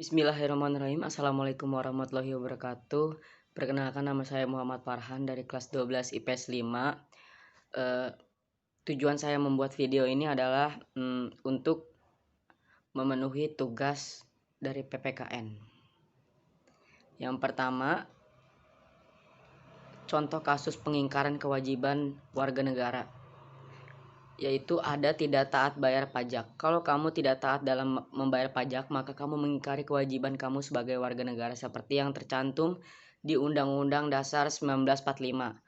Bismillahirrahmanirrahim. Assalamualaikum warahmatullahi wabarakatuh. Perkenalkan, nama saya Muhammad Farhan dari kelas 12 IPS 5. Tujuan saya membuat video ini adalah untuk memenuhi tugas dari PPKN. Yang pertama, contoh kasus pengingkaran kewajiban warga negara, yaitu ada tidak taat bayar pajak. Kalau kamu tidak taat dalam membayar pajak, maka kamu mengingkari kewajiban kamu sebagai warga negara seperti yang tercantum di Undang-Undang Dasar 1945,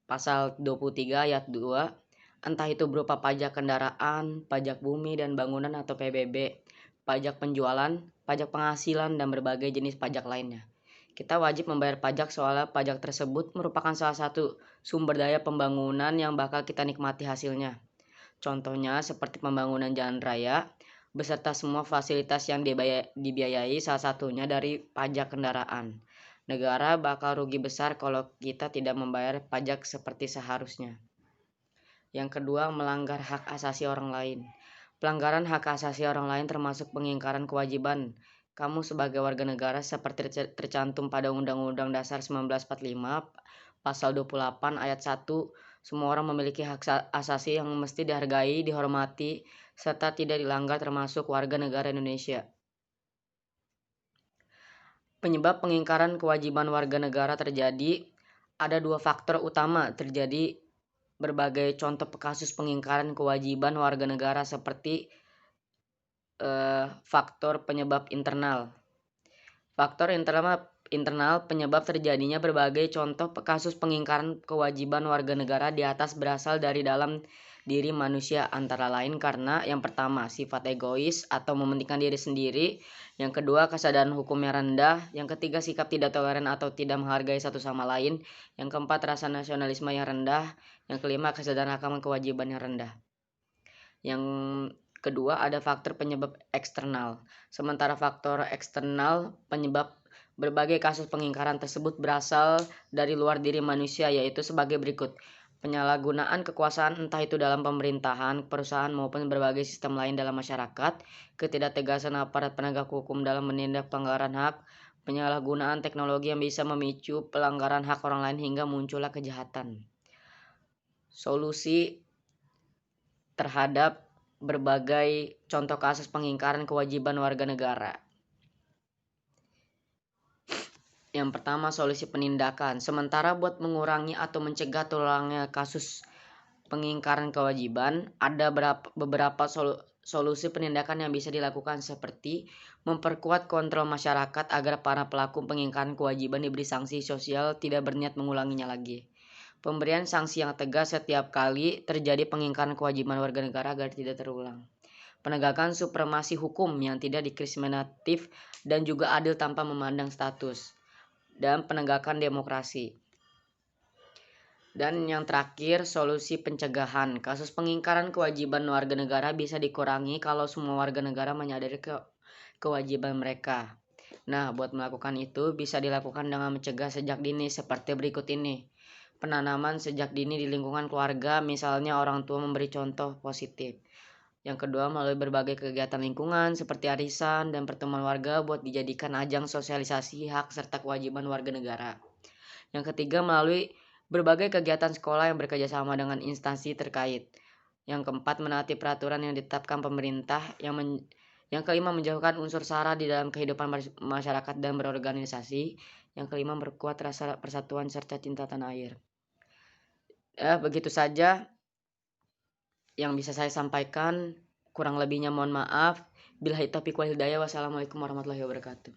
Pasal 23 Ayat 2, entah itu berupa pajak kendaraan, pajak bumi dan bangunan atau PBB, pajak penjualan, pajak penghasilan, dan berbagai jenis pajak lainnya. Kita wajib membayar pajak soalnya pajak tersebut merupakan salah satu sumber daya pembangunan yang bakal kita nikmati hasilnya. Contohnya seperti pembangunan jalan raya, beserta semua fasilitas yang dibiayai salah satunya dari pajak kendaraan. Negara bakal rugi besar kalau kita tidak membayar pajak seperti seharusnya. Yang kedua, melanggar hak asasi orang lain. Pelanggaran hak asasi orang lain termasuk pengingkaran kewajiban kamu sebagai warga negara seperti tercantum pada Undang-Undang Dasar 1945, Pasal 28 Ayat 1. Semua orang memiliki hak asasi yang mesti dihargai, dihormati, serta tidak dilanggar termasuk warga negara Indonesia. Penyebab pengingkaran kewajiban warga negara terjadi, ada dua faktor utama terjadi berbagai contoh kasus pengingkaran kewajiban warga negara seperti faktor penyebab internal. Faktor internal penyebab terjadinya berbagai contoh kasus pengingkaran kewajiban warga negara di atas berasal dari dalam diri manusia, antara lain karena yang pertama, sifat egois atau mementingkan diri sendiri, yang kedua, kesadaran hukum yang rendah, yang ketiga, sikap tidak toleran atau tidak menghargai satu sama lain, yang keempat, rasa nasionalisme yang rendah, yang kelima, kesadaran akan kewajiban yang rendah. Yang kedua, ada faktor penyebab eksternal. Sementara faktor eksternal penyebab berbagai kasus pengingkaran tersebut berasal dari luar diri manusia, yaitu sebagai berikut. Penyalahgunaan kekuasaan entah itu dalam pemerintahan, perusahaan maupun berbagai sistem lain dalam masyarakat, ketidaktegasan aparat penegak hukum dalam menindak pelanggaran hak, penyalahgunaan teknologi yang bisa memicu pelanggaran hak orang lain hingga muncullah kejahatan. Solusi terhadap berbagai contoh kasus pengingkaran kewajiban warga negara. Yang pertama, solusi penindakan. Sementara buat mengurangi atau mencegah terulangnya kasus pengingkaran kewajiban, ada beberapa solusi penindakan yang bisa dilakukan seperti memperkuat kontrol masyarakat agar para pelaku pengingkaran kewajiban diberi sanksi sosial tidak berniat mengulanginya lagi. Pemberian sanksi yang tegas setiap kali terjadi pengingkaran kewajiban warga negara agar tidak terulang. Penegakan supremasi hukum yang tidak diskriminatif dan juga adil tanpa memandang status. Dan penegakan demokrasi. Dan yang terakhir, solusi pencegahan. Kasus pengingkaran kewajiban warga negara bisa dikurangi kalau semua warga negara menyadari kewajiban mereka. Nah, buat melakukan itu bisa dilakukan dengan mencegah sejak dini seperti berikut ini. Penanaman sejak dini di lingkungan keluarga, misalnya orang tua memberi contoh positif. Yang kedua, melalui berbagai kegiatan lingkungan seperti arisan dan pertemuan warga buat dijadikan ajang sosialisasi hak serta kewajiban warga negara. Yang ketiga, melalui berbagai kegiatan sekolah yang bekerja sama dengan instansi terkait. Yang keempat, menaati peraturan yang ditetapkan pemerintah. Yang kelima, menjauhkan unsur SARA di dalam kehidupan masyarakat dan berorganisasi. Yang kelima, memperkuat rasa persatuan serta cinta tanah air. Begitu saja yang bisa saya sampaikan, kurang lebihnya mohon maaf. Billahi taufiq wal hidayah. Wassalamualaikum warahmatullahi wabarakatuh.